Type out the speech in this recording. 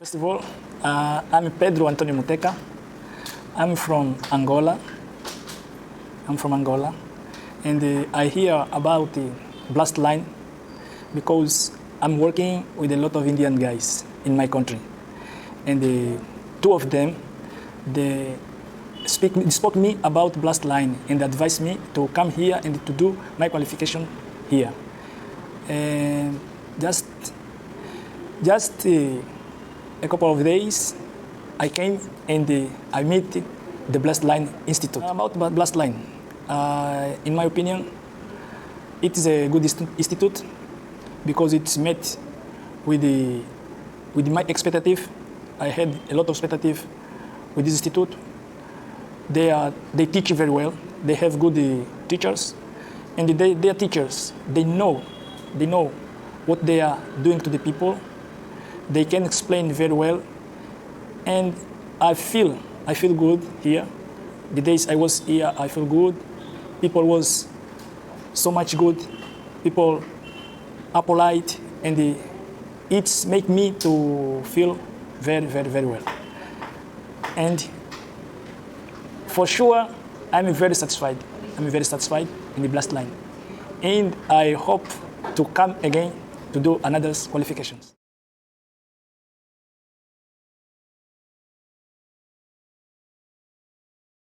First of all, I'm Pedro Antonio Muteca. I'm from Angola. And I hear about the Blastline because I'm working with a lot of Indian guys in my country. And two of them, they spoke me about Blastline and advised me to come here and to do my qualification here. And just a couple of days, I came and I met the Blastline Institute. About Blastline, in my opinion, it is a good institute because it's met with my expectative. I had a lot of expectative with this institute. They teach very well. They have good teachers, and their teachers, they know what they are doing to the people. They can explain very well, and I feel good here. The days I was here, I feel good. People was so much good. People are polite, and it's make me to feel very, very, very well. And for sure, I'm very satisfied. I'm very satisfied in the Blastline, and I hope to come again to do another qualifications.